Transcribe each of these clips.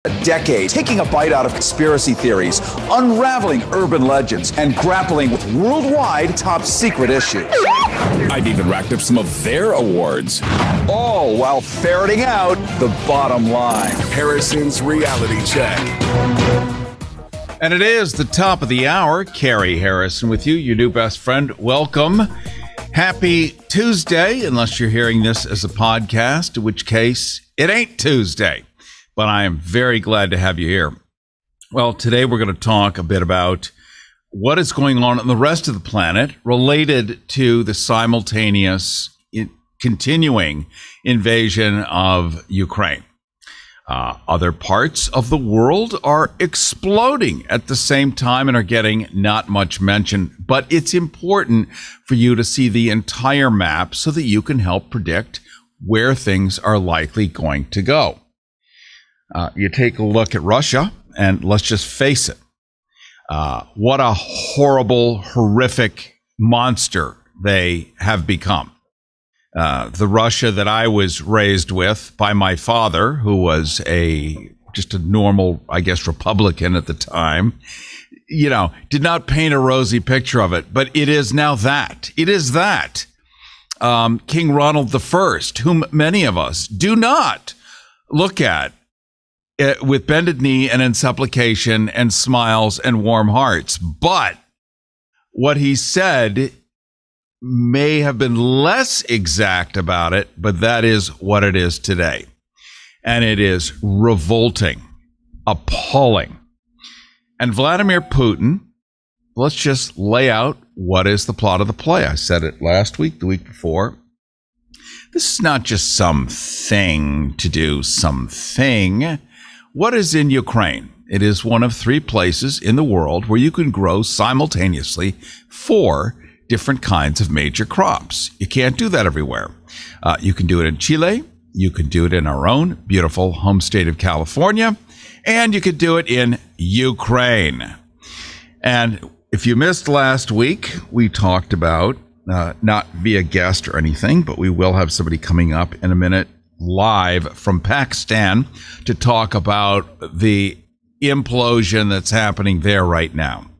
A decade, taking a bite out of conspiracy theories, unraveling urban legends, and grappling with worldwide top secret issues. I've even racked up some of their awards. All while ferreting out the bottom line. Harrison's Reality Check. And it is the top of the hour. Cary Harrison with you, your new best friend. Welcome. Happy Tuesday, unless you're hearing this as a podcast, in which case it ain't Tuesday. But I am very glad to have you here. Well, today we're going to talk a bit about what is going on the rest of the planet related to the simultaneous continuing invasion of Ukraine. Other parts of the world are exploding at the same time and are getting not much mention. But it's important for you to see the entire map so that you can help predict where things are likely going to go. You take a look at Russia, and let's just face it. What a horrible, horrific monster they have become. The Russia that I was raised with by my father, who was just a normal, I guess, Republican at the time, did not paint a rosy picture of it. But it is now that. It is that. King Ronald I, whom many of us do not look at with bended knee and in supplication and smiles and warm hearts. But what he said may have been less exact about it, but that is what it is today. And it is revolting, appalling. And Vladimir Putin, let's just lay out what is the plot of the play. I said it last week, the week before. This is not just something to do something. What is in Ukraine? It is one of 3 places in the world where you can grow simultaneously 4 different kinds of major crops. You can't do that everywhere. You can do it in Chile. You can do it in our own beautiful home state of California. And you could do it in Ukraine. And if you missed last week, we talked about, not via guest or anything, but we will have somebody coming up in a minute live from Pakistan to talk about the implosion that's happening there right now.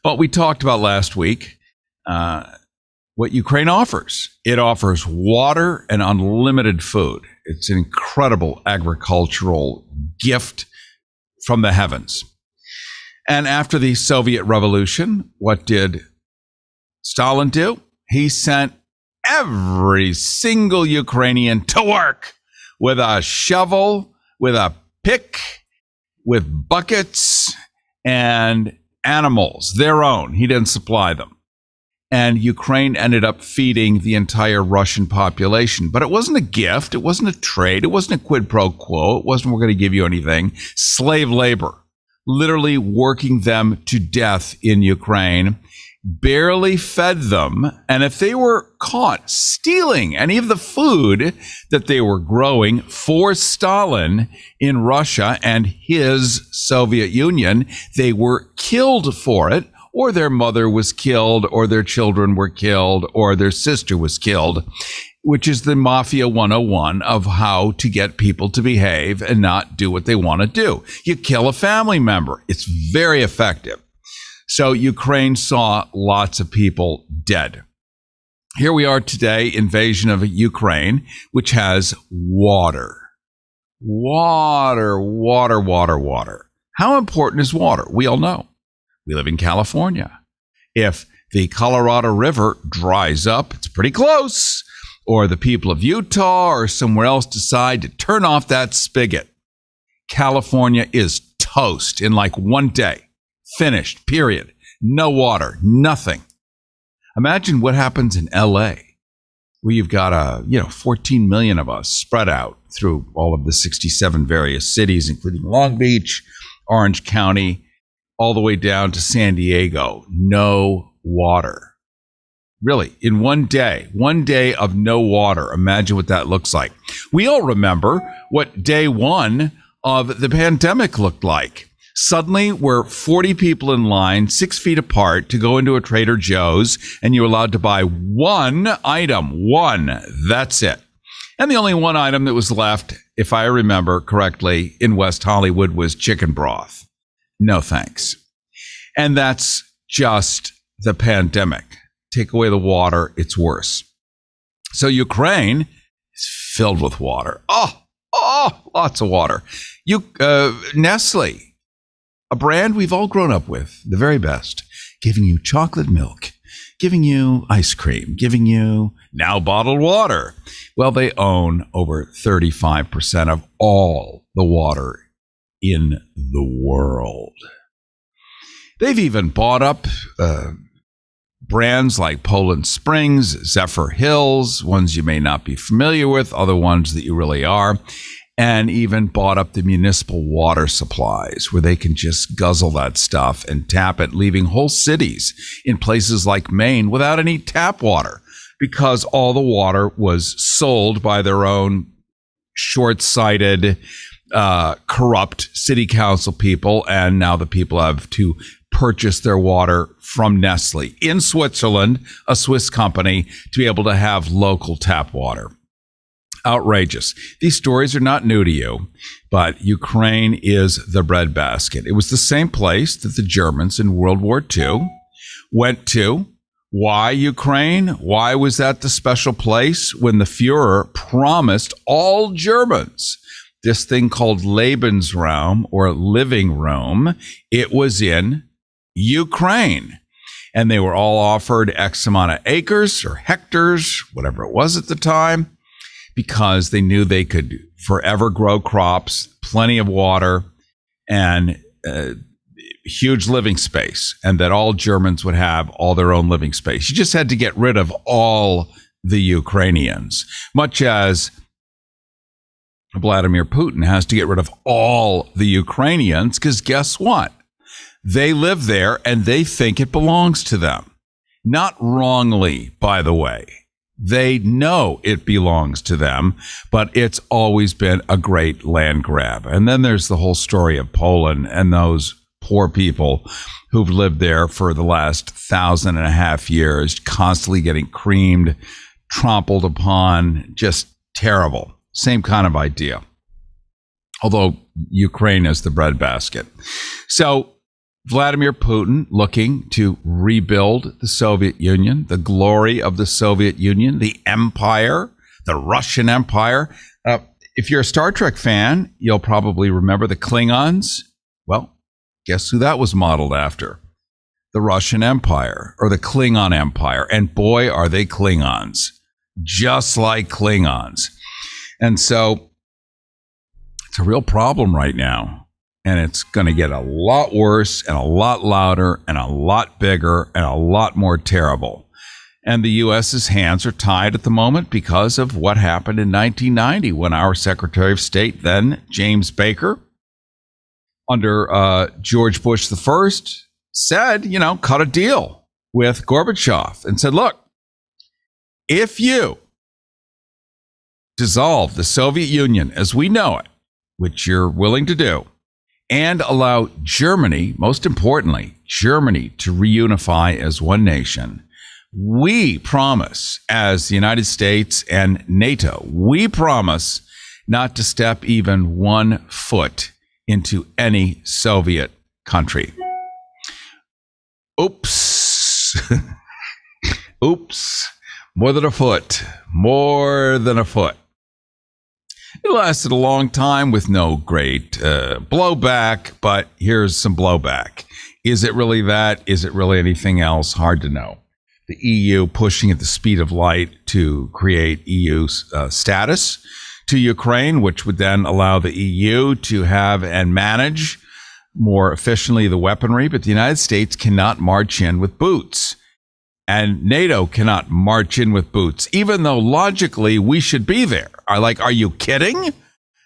But we talked about last week what Ukraine offers. It offers water and unlimited food. It's an incredible agricultural gift from the heavens. And after the Soviet Revolution, what did Stalin do? He sent every single Ukrainian to work with a shovel, with a pick, with buckets and animals, their own. He didn't supply them. And Ukraine ended up feeding the entire Russian population. But it wasn't a gift. It wasn't a trade. It wasn't a quid pro quo. It wasn't, we're going to give you anything. Slave labor, literally working them to death in Ukraine. Barely fed them, and if they were caught stealing any of the food that they were growing for Stalin in Russia and his Soviet Union, they were killed for it, or their mother was killed, or their children were killed, or their sister was killed, which is the Mafia 101 of how to get people to behave and not do what they want to do. You kill a family member. It's very effective. So Ukraine saw lots of people dead. Here we are today, invasion of Ukraine, which has water. Water. How important is water? We all know. We live in California. If the Colorado River dries up, it's pretty close, or the people of Utah or somewhere else decide to turn off that spigot, California is toast in like one day. Finished, period. No water, nothing. Imagine what happens in LA, where you've got 14 million of us spread out through all of the 67 various cities, including Long Beach, Orange County, all the way down to San Diego. No water. Really, in one day of no water. Imagine what that looks like. We all remember what day 1 of the pandemic looked like. Suddenly, we're 40 people in line, 6 feet apart, to go into a Trader Joe's, and you're allowed to buy one item. One. That's it. And the only one item that was left if I remember correctly, in West Hollywood was chicken broth. No thanks. And that's just the pandemic. Take away the water, it's worse. So Ukraine is filled with water. Lots of water. Nestle, a brand we've all grown up with, the very best, giving you chocolate milk, giving you ice cream, giving you now bottled water. Well, they own over 35% of all the water in the world. They've even bought up brands like Poland Springs, Zephyr Hills, ones you may not be familiar with, other ones that you really are, and even bought up the municipal water supplies where they can just guzzle that stuff and tap it, leaving whole cities in places like Maine without any tap water because all the water was sold by their own short-sighted, corrupt city council people, and now the people have to purchase their water from Nestle in Switzerland, a Swiss company, to be able to have local tap water. Outrageous. These stories are not new to you, but Ukraine is the breadbasket. It was the same place that the Germans in World War II went to. Why Ukraine? Why was that the special place when the Fuhrer promised all Germans this thing called Lebensraum, or living room? It was in Ukraine. And they were all offered X amount of acres or hectares, whatever it was at the time, because they knew they could forever grow crops, plenty of water, and huge living space, and that all Germans would have all their own living space. You just had to get rid of all the Ukrainians, much as Vladimir Putin has to get rid of all the Ukrainians, because guess what? They live there and they think it belongs to them. Not wrongly, by the way. They know it belongs to them, but it's always been a great land grab. And then there's the whole story of Poland and those poor people who've lived there for the last 1,500 years, constantly getting creamed, trampled upon, just terrible. Same kind of idea. Although Ukraine is the breadbasket. So Vladimir Putin looking to rebuild the Soviet Union, the glory of the Soviet Union, the empire, the Russian Empire. If you're a Star Trek fan, you'll probably remember the Klingons. Well, guess who that was modeled after? The Russian Empire, or the Klingon Empire. And boy, are they Klingons. Just like Klingons. And so it's a real problem right now. And it's going to get a lot worse and a lot louder and a lot bigger and a lot more terrible. And the U.S.'s hands are tied at the moment because of what happened in 1990 when our Secretary of State, then James Baker, under George Bush I, said, cut a deal with Gorbachev and said, look, if you dissolve the Soviet Union as we know it, which you're willing to do, and allow Germany, most importantly, Germany, to reunify as one nation, we promise, as the United States and NATO, we promise not to step even 1 foot into any Soviet country. Oops. Oops. More than a foot. More than a foot. It lasted a long time with no great blowback, but here's some blowback. Is it really that? Is it really anything else? Hard to know. The EU pushing at the speed of light to create EU status to Ukraine, which would then allow the EU to have and manage more efficiently the weaponry, but the United States cannot march in with boots. And NATO cannot march in with boots, even though logically we should be there. Are you kidding?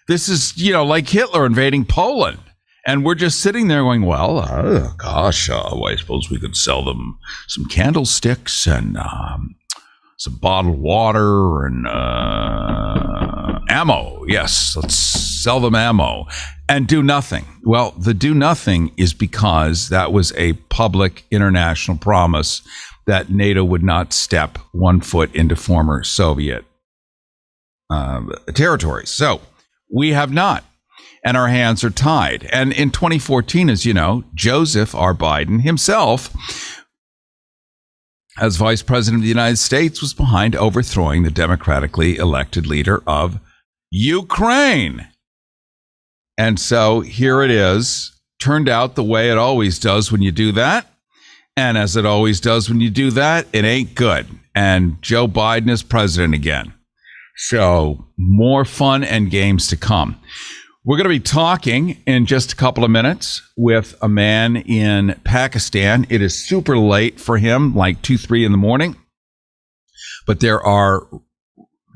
This is, like Hitler invading Poland. And we're just sitting there going, well, I suppose we could sell them some candlesticks and some bottled water and ammo. Yes, let's sell them ammo and do nothing. Well, the do nothing is because that was a public international promise that NATO would not step 1 foot into former Soviet territories. So We have not. And our hands are tied. And in 2014, as you know, Joseph R. Biden himself, as Vice President of the United States, was behind overthrowing the democratically elected leader of Ukraine. And so here it is, turned out the way it always does when you do that. And as it always does when you do that, it ain't good. And Joe Biden is president again. So more fun and games to come. We're going to be talking in just a couple of minutes with a man in Pakistan. It is super late for him, like 2, 3 in the morning. But there are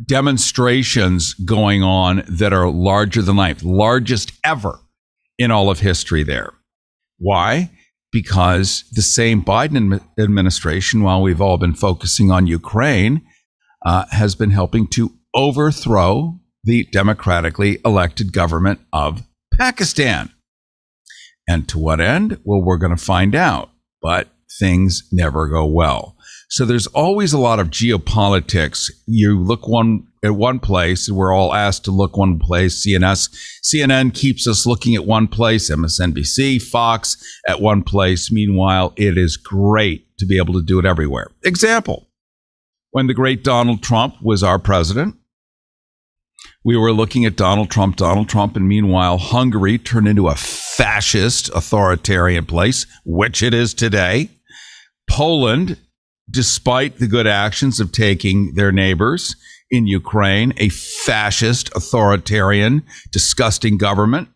demonstrations going on that are larger than life, largest ever in all of history there. Why? Because the same Biden administration, while we've all been focusing on Ukraine, has been helping to overthrow the democratically elected government of Pakistan. And to what end? Well, we're going to find out. But things never go well. So there's always a lot of geopolitics. You look at one place, and we're all asked to look one place. CNN keeps us looking at one place, MSNBC, Fox at one place. Meanwhile, it is great to be able to do it everywhere. Example, when the great Donald Trump was our president, we were looking at Donald Trump, and meanwhile, Hungary turned into a fascist authoritarian place, which it is today. Poland, despite the good actions of taking their neighbors in Ukraine, a fascist, authoritarian, disgusting government,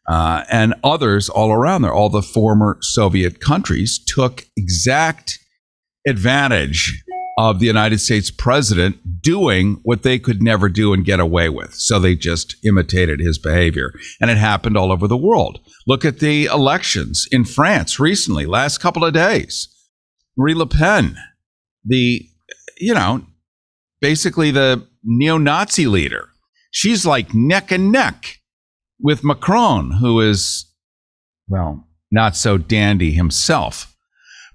and others all around there, all the former Soviet countries took exact advantage of the United States president doing what they could never do and get away with. So they just imitated his behavior. And it happened all over the world. Look at the elections in France recently, last couple of days. Marine Le Pen, basically the neo-Nazi leader. She's like neck and neck with Macron, who is, well, not so dandy himself.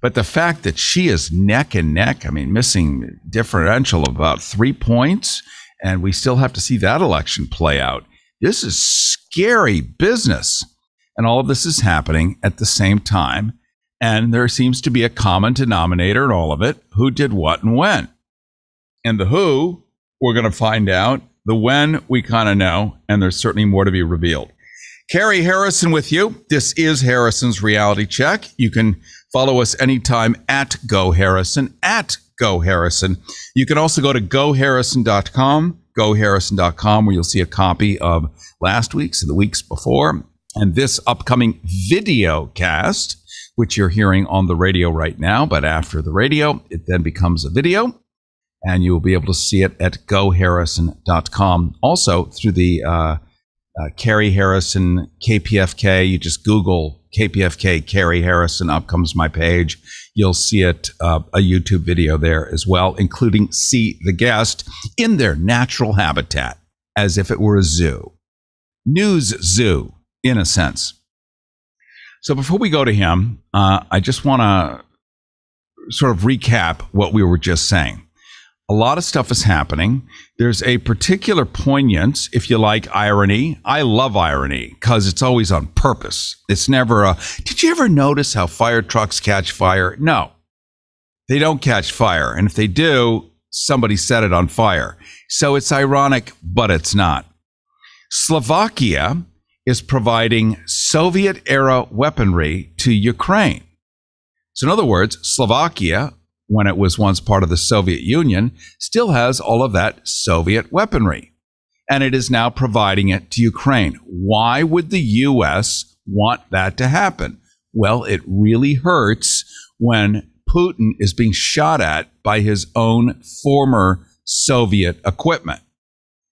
But the fact that she is neck and neck, missing differential of about 3 points, and we still have to see that election play out. This is scary business. And all of this is happening at the same time. And there seems to be a common denominator in all of it. Who did what and when? And the who, we're going to find out. The when, we kind of know. And there's certainly more to be revealed. Cary Harrison with you. This is Harrison's Reality Check. You can follow us anytime at GoHarrison, at GoHarrison. You can also go to GoHarrison.com, GoHarrison.com, where you'll see a copy of last week's and the weeks before, and this upcoming video cast, which you're hearing on the radio right now. But after the radio, it then becomes a video, and you will be able to see it at GoHarrison.com. Also, through the Cary Harrison, KPFK. You just Google KPFK, Cary Harrison, up comes my page. You'll see it, a YouTube video there as well, including see the guest in their natural habitat, as if it were a zoo. News zoo, in a sense. So before we go to him, I just want to sort of recap what we were just saying. A lot of stuff is happening. There's a particular poignance, if you like, irony. I love irony because it's always on purpose. It's never did you ever notice how fire trucks catch fire? No, they don't catch fire. And if they do, somebody set it on fire. So it's ironic, but it's not. Slovakia is providing Soviet-era weaponry to Ukraine. So in other words, Slovakia, when it was once part of the Soviet Union, still has all of that Soviet weaponry. And it is now providing it to Ukraine. Why would the U.S. want that to happen? Well, it really hurts when Putin is being shot at by his own former Soviet equipment.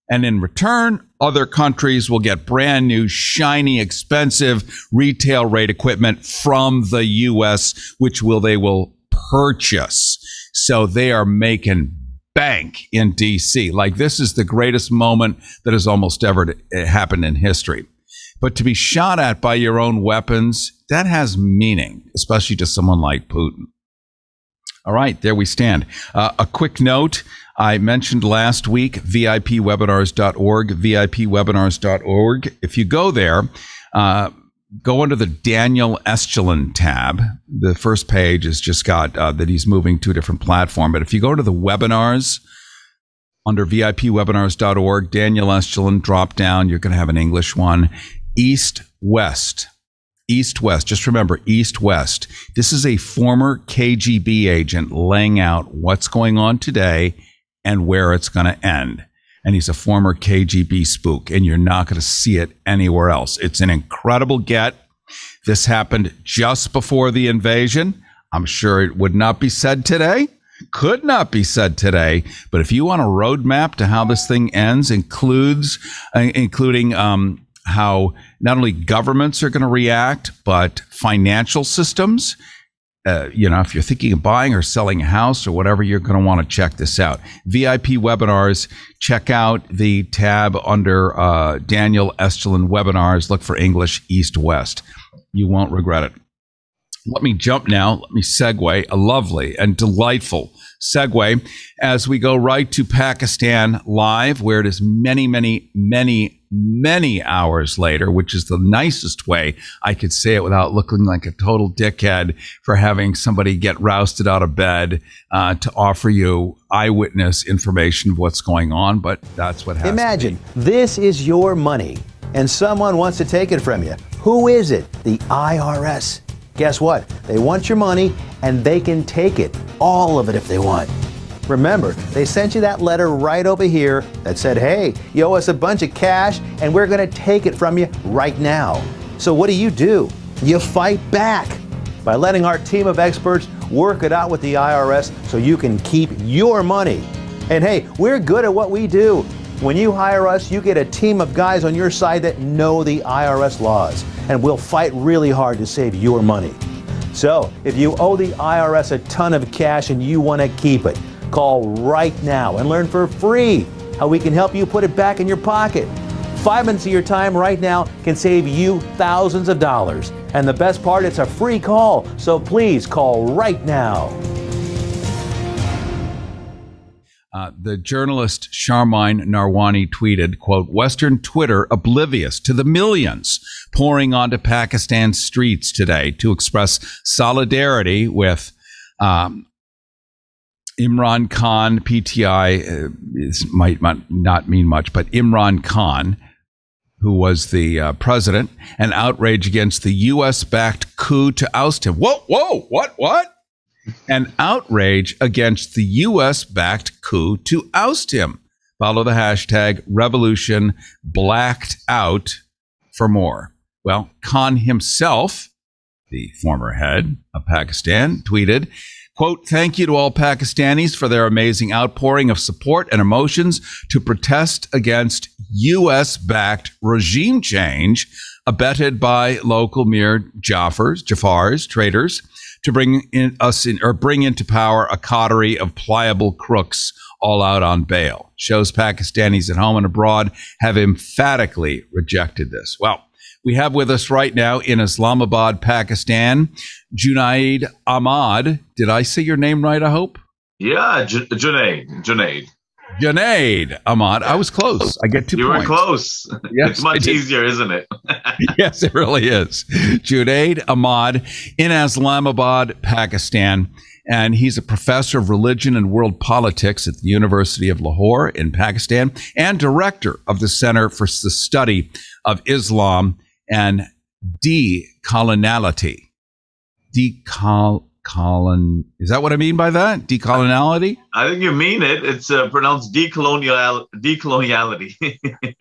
And in return, other countries will get brand new, shiny, expensive retail rate equipment from the U.S., which they will purchase. So they are making bank in D.C. Like this is the greatest moment that has almost ever happened in history. But to be shot at by your own weapons, that has meaning, especially to someone like Putin. All right, there we stand. A quick note. I mentioned last week, VIPwebinars.org, VIPwebinars.org. If you go there, go under the Daniel Estulin tab. The first page has just got that he's moving to a different platform. But if you go to the webinars under VIPwebinars.org, Daniel Estulin, drop down. You're going to have an English one. East-West. East-West. Just remember, East-West. This is a former KGB agent laying out what's going on today and where it's going to end. And he's a former KGB spook, and you're not going to see it anywhere else. It's an incredible get. This happened just before the invasion. I'm sure it would not be said today, could not be said today. But if you want a roadmap to how this thing ends, including how not only governments are going to react, but financial systems. If you're thinking of buying or selling a house or whatever, you're going to want to check this out. VIP webinars, check out the tab under Daniel Estulin webinars. Look for English East-West. You won't regret it. Let me jump now. Let me segue, a lovely and delightful segue, as we go right to Pakistan Live, where it is many hours later, which is the nicest way I could say it without looking like a total dickhead for having somebody get rousted out of bed to offer you eyewitness information of what's going on. But that's what happens. Imagine this is your money and someone wants to take it from you. Who is it? The IRS. Guess what? They want your money and they can take it, all of it if they want. Remember, they sent you that letter right over here that said, hey, you owe us a bunch of cash and we're going to take it from you right now. So what do? You fight back by letting our team of experts work it out with the IRS so you can keep your money. And hey, we're good at what we do. When you hire us, you get a team of guys on your side that know the IRS laws, and we'll fight really hard to save your money. So if you owe the IRS a ton of cash and you want to keep it, call right now and learn for free how we can help you put it back in your pocket. 5 minutes of your time right now can save you thousands of dollars. And the best part, it's a free call. So please call right now. The journalist Sharmine Narwani tweeted, quote, Western Twitter oblivious to the millions pouring onto Pakistan's streets today to express solidarity with Imran Khan. PTI might not mean much, but Imran Khan, who was the president, and outrage against the U.S.-backed coup to oust him. Whoa, what? An outrage against the U.S.-backed coup to oust him. Follow the hashtag Revolution Blacked Out for more. Well, Khan himself, the former head of Pakistan, tweeted, quote, thank you to all Pakistanis for their amazing outpouring of support and emotions to protest against U.S.-backed regime change abetted by local Mir Jafars, traitors, to bring into power a coterie of pliable crooks all out on bail. Shows Pakistanis at home and abroad have emphatically rejected this. Well, we have with us right now in Islamabad, Pakistan, JUNAID AHMAD. Did I say your name right, I hope? Yeah, JUNAID AHMAD. I was close. I get 2 points. You were close. Yes, it's much easier, isn't it? Yes, it really is. JUNAID AHMAD in Islamabad, Pakistan. And he's a professor of religion and world politics at the University of Lahore in Pakistan and director of the Center for the Study of Islam and Decoloniality. Is that what I mean by that? Decoloniality? I think you mean it. It's pronounced decoloniality.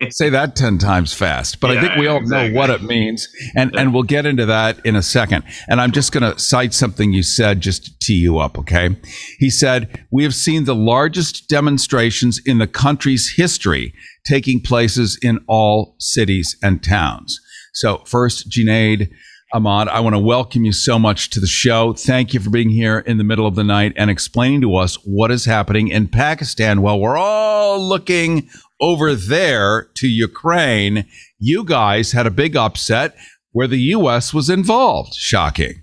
Say that 10 times fast. But yeah, I think we all know what it means. And we'll get into that in a second. And I'm just going to cite something you said just to tee you up, okay? He said, we have seen the largest demonstrations in the country's history taking places in all cities and towns. So first, JUNAID AHMAD, I want to welcome you so much to the show. Thank you for being here in the middle of the night and explaining to us what is happening in Pakistan. While we're all looking over there to Ukraine, you guys had a big upset where the U.S. was involved. Shocking.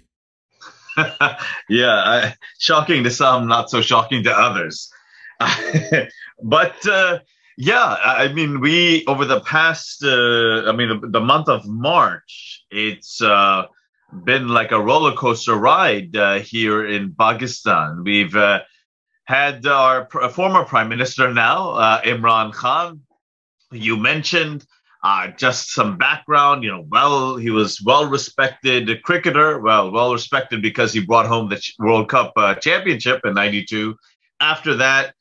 Yeah, shocking to some, not so shocking to others. But yeah, I mean, we over the past, the month of March, it's been like a roller coaster ride here in Pakistan. We've had our former prime minister now, Imran Khan. You mentioned just some background. He was well-respected cricketer. Well respected because he brought home the World Cup championship in '92. After that,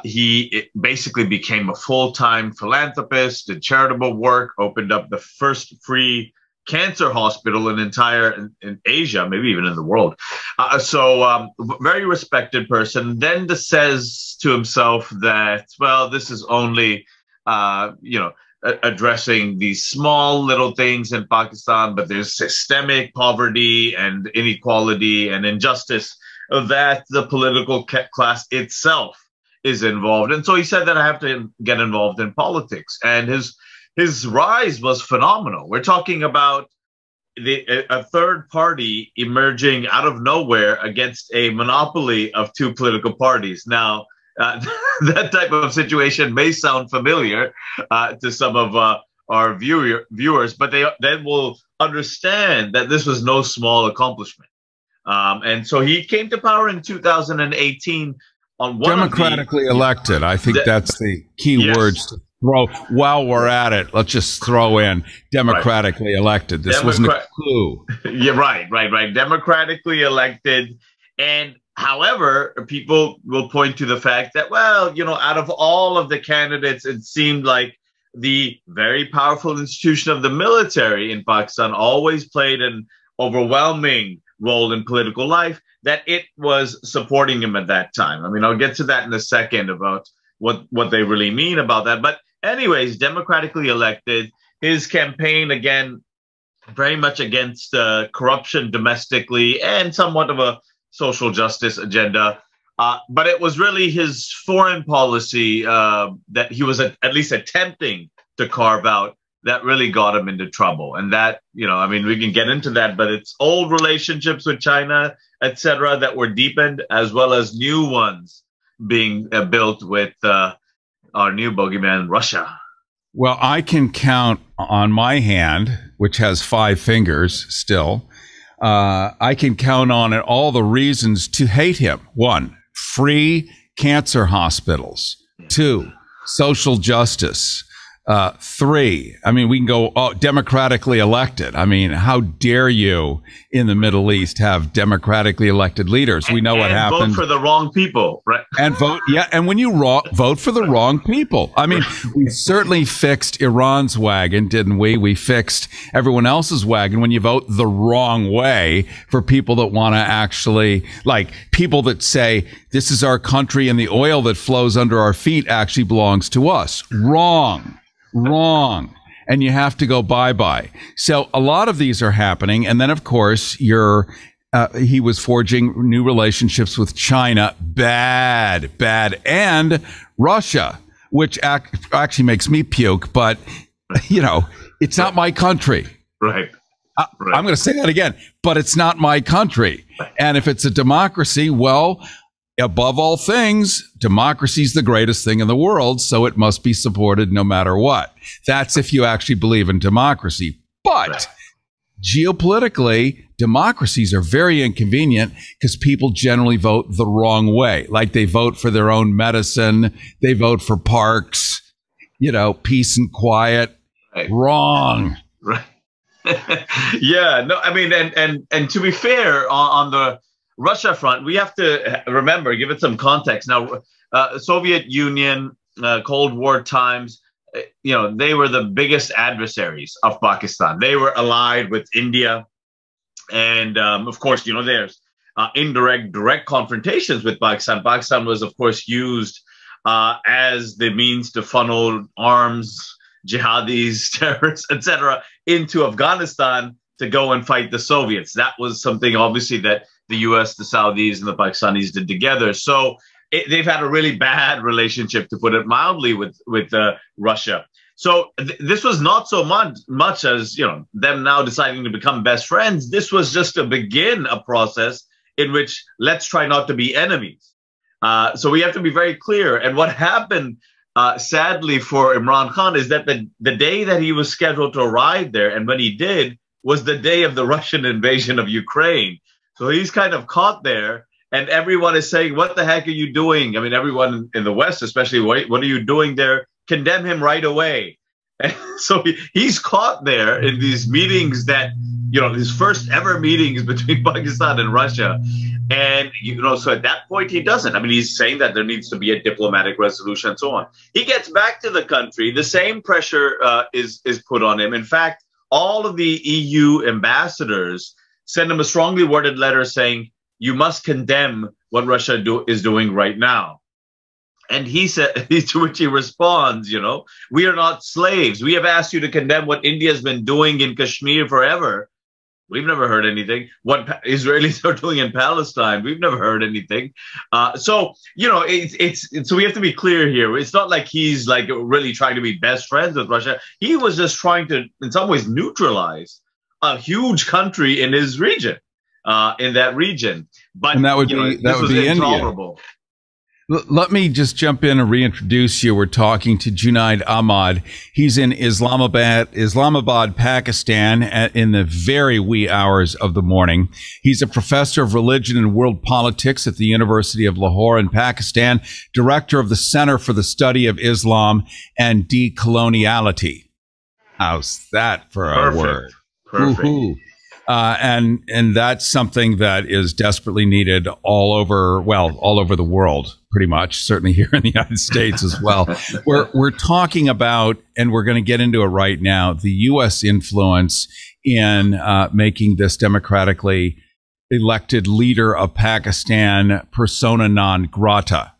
he basically became a full-time philanthropist, did charitable work, opened up the first free cancer hospital in Asia, maybe even in the world. So very respected person. Then says to himself that, well, this is only, addressing these small little things in Pakistan, but there's systemic poverty and inequality and injustice that the political class itself is involved. And so he said that I have to get involved in politics. And his rise was phenomenal. We're talking about a third party emerging out of nowhere against a monopoly of two political parties. Now, that type of situation may sound familiar to some of our viewers, but they will understand that this was no small accomplishment. And so he came to power in 2018 on one democratically elected. I think that's the key words to throw. While we're at it, let's just throw in democratically elected. This wasn't a coup. Yeah, right. Democratically elected. And however, people will point to the fact that, well, out of all of the candidates, it seemed like the very powerful institution of the military in Pakistan always played an overwhelming role in political life, that it was supporting him at that time. I mean, I'll get to that in a second about what they really mean about that. But anyways, democratically elected, his campaign, again, very much against corruption domestically and somewhat of a social justice agenda. But it was really his foreign policy that he was at least attempting to carve out that really got him into trouble. And that, we can get into that, but it's old relationships with China, etc., that were deepened, as well as new ones being built with our new bogeyman, Russia. Well, I can count on my hand, which has 5 fingers still. I can count on it all the reasons to hate him. 1, free cancer hospitals. 2, social justice. 3, we can go democratically elected. How dare you in the Middle East have democratically elected leaders? We know what happened. Vote for the wrong people, right? And vote, and when you vote for the wrong people. We certainly fixed Iran's wagon, didn't we? We fixed everyone else's wagon when you vote the wrong way for people that want to actually, like people that say, this is our country and the oil that flows under our feet actually belongs to us. Wrong. And you have to go bye-bye. So a lot of these are happening. And then, of course, he was forging new relationships with China. Bad. And Russia, which actually makes me puke. But, it's not my country. Right. I'm going to say that again. But it's not my country. And if it's a democracy, well, above all things, democracy is the greatest thing in the world, so it must be supported no matter what. That's if you actually believe in democracy. But geopolitically, democracies are very inconvenient because people generally vote the wrong way. Like they vote for their own medicine, they vote for parks, peace and quiet. Right. Wrong. Right. Yeah. No, and to be fair, on the Russia front, we have to remember, give it some context. Now, Soviet Union, Cold War times, they were the biggest adversaries of Pakistan. They were allied with India. And of course, there's direct confrontations with Pakistan. Pakistan was, of course, used as the means to funnel arms, jihadis, terrorists, etc., into Afghanistan to go and fight the Soviets. That was something, obviously, that the U.S., the Saudis, and the Pakistanis did together. So they've had a really bad relationship, to put it mildly, with Russia. So this was not so much as, them now deciding to become best friends. This was just to begin a process in which let's try not to be enemies. So we have to be very clear. And what happened, sadly, for Imran Khan is that the day that he was scheduled to arrive there, and when he did, was the day of the Russian invasion of Ukraine. So he's kind of caught there. And everyone is saying, what the heck are you doing? I mean, everyone in the West, especially, what are you doing there? Condemn him right away. And so he's caught there in these meetings that, his first ever meetings between Pakistan and Russia. And, so at that point, he doesn't. I mean, he's saying that there needs to be a diplomatic resolution and so on. He gets back to the country. The same pressure is put on him. In fact, all of the EU ambassadors send him a strongly worded letter saying, you must condemn what Russia is doing right now. And he said, to which he responds, we are not slaves. We have asked you to condemn what India has been doing in Kashmir forever. We've never heard anything. What Israelis are doing in Palestine, we've never heard anything. So we have to be clear here. It's not like he's like really trying to be best friends with Russia. He was just trying to, in some ways, neutralize a huge country in his region. In that region, but and that would be intolerable. India. Let me just jump in and reintroduce you. We're talking to JUNAID AHMAD. He's in Islamabad, Pakistan, in the very wee hours of the morning. He's a professor of religion and world politics at the University of Lahore in Pakistan, director of the Center for the Study of Islam and Decoloniality. How's that for a word? Perfect. Woo-hoo. And that's something that is desperately needed all over the world, pretty much, certainly here in the United States as well. We're talking about, and we're going to get into it right now, the U.S. influence in making this democratically elected leader of Pakistan persona non grata.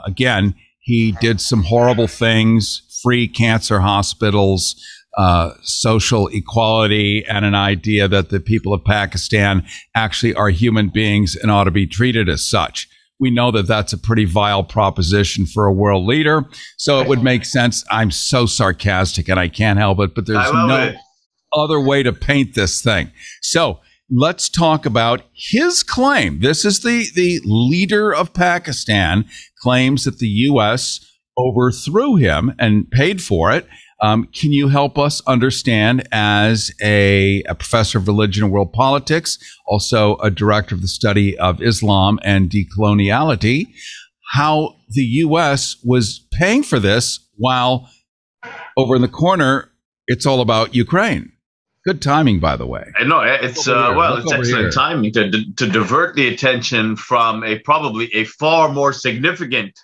Again, he did some horrible things, free cancer hospitals, social equality, and an idea that the people of Pakistan actually are human beings and ought to be treated as such. We know that that's a pretty vile proposition for a world leader, so it would make sense. I'm so sarcastic, and I can't help it, but there's no other way to paint this thing. So let's talk about his claim. This is the leader of Pakistan claims that the U.S. overthrew him and paid for it. Can you help us understand, as a professor of religion and world politics, also a director of the study of Islam and decoloniality, how the U.S. was paying for this while over in the corner, it's all about Ukraine? Good timing, by the way. No, it's it's excellent timing to divert the attention from probably a far more significant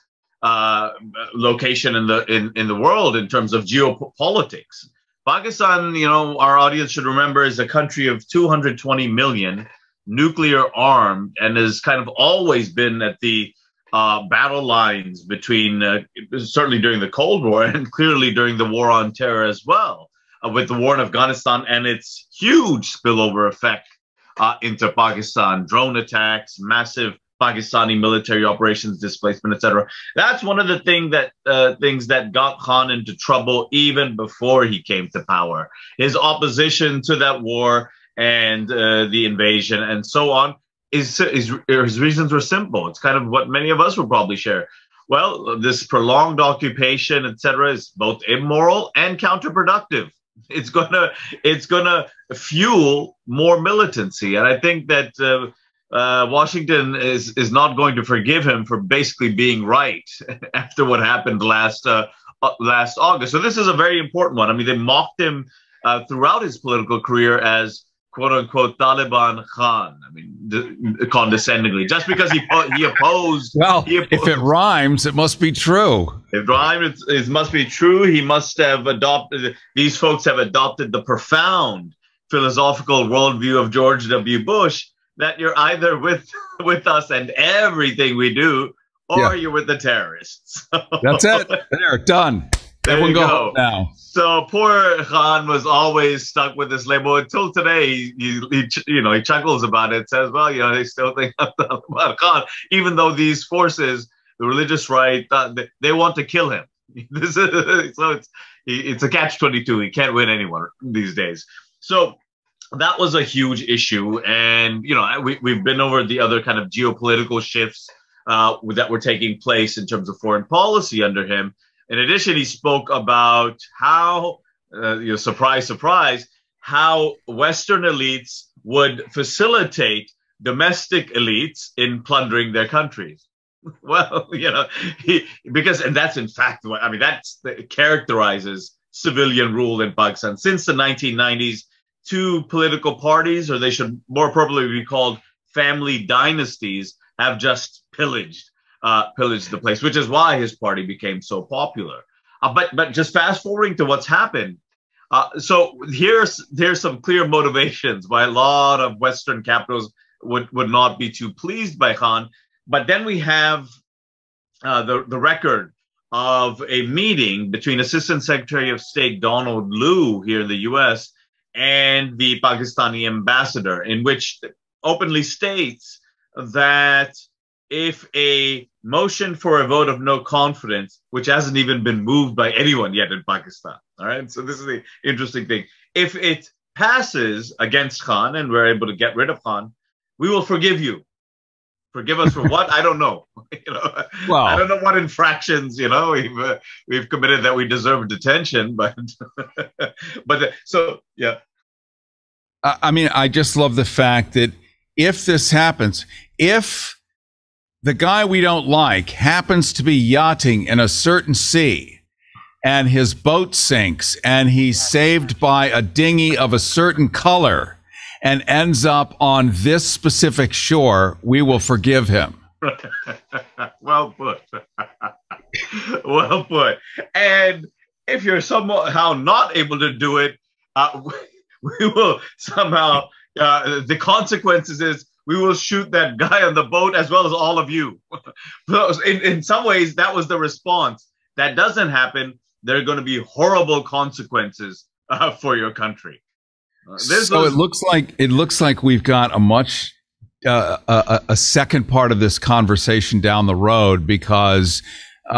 location in the world in terms of geopolitics. Pakistan, our audience should remember, is a country of 220 million, nuclear armed, and has kind of always been at the battle lines between, certainly during the Cold War and clearly during the war on terror as well, with the war in Afghanistan and its huge spillover effect into Pakistan, drone attacks, massive Pakistani military operations, displacement, etc. That's one of the things that got Khan into trouble even before he came to power. His opposition to that war and the invasion and so on, his reasons were simple. It's kind of what many of us will probably share. Well, this prolonged occupation, etc., is both immoral and counterproductive. It's gonna fuel more militancy, and I think that Washington is not going to forgive him for basically being right after what happened last August. So this is a very important one. I mean, they mocked him throughout his political career as "quote unquote" Taliban Khan. I mean, condescendingly, just because he opposed. Well, if it rhymes, it must be true. If it rhymes, it must be true. He must have adopted. These folks have adopted the profound philosophical worldview of George W. Bush, that you're either with us and everything we do, or you're with the terrorists. That's it. There, done. There Everyone you go now. So poor Khan was always stuck with this label until today. He chuckles about it. Says, well, they still think about Khan, even though these forces, the religious right, they want to kill him. So it's a catch-22. He can't win anyone these days. So that was a huge issue. And, you know, we've been over the other kind of geopolitical shifts that were taking place in terms of foreign policy under him. In addition, he spoke about how, surprise, surprise, how Western elites would facilitate domestic elites in plundering their countries. Well, you know, and that's in fact, I mean, characterizes civilian rule in Pakistan. Since the 1990s, two political parties, or they should more appropriately be called family dynasties, have just pillaged the place, which is why his party became so popular. But just fast forwarding to what's happened. So there's some clear motivations why a lot of Western capitals would not be too pleased by Khan. But then we have the record of a meeting between Assistant Secretary of State Donald Liu here in the U.S. and the Pakistani ambassador, in which openly states that if a motion for a vote of no confidence, which hasn't even been moved by anyone yet in Pakistan, all right? So this is the interesting thing. If it passes against Khan and we're able to get rid of Khan, we will forgive you. Forgive us for what? I don't know. Well, I don't know what infractions, we've committed that we deserve detention, but so, yeah. I mean, I just love the fact that if this happens, if the guy we don't like happens to be yachting in a certain sea and his boat sinks and he's saved by a dinghy of a certain color and ends up on this specific shore, we will forgive him. Well put. Well put. And if you're somehow not able to do it, we will somehow, the consequences is we will shoot that guy on the boat as well as all of you. In some ways, that was the response. That doesn't happen. There are going to be horrible consequences for your country. It looks like we've got a much a second part of this conversation down the road, because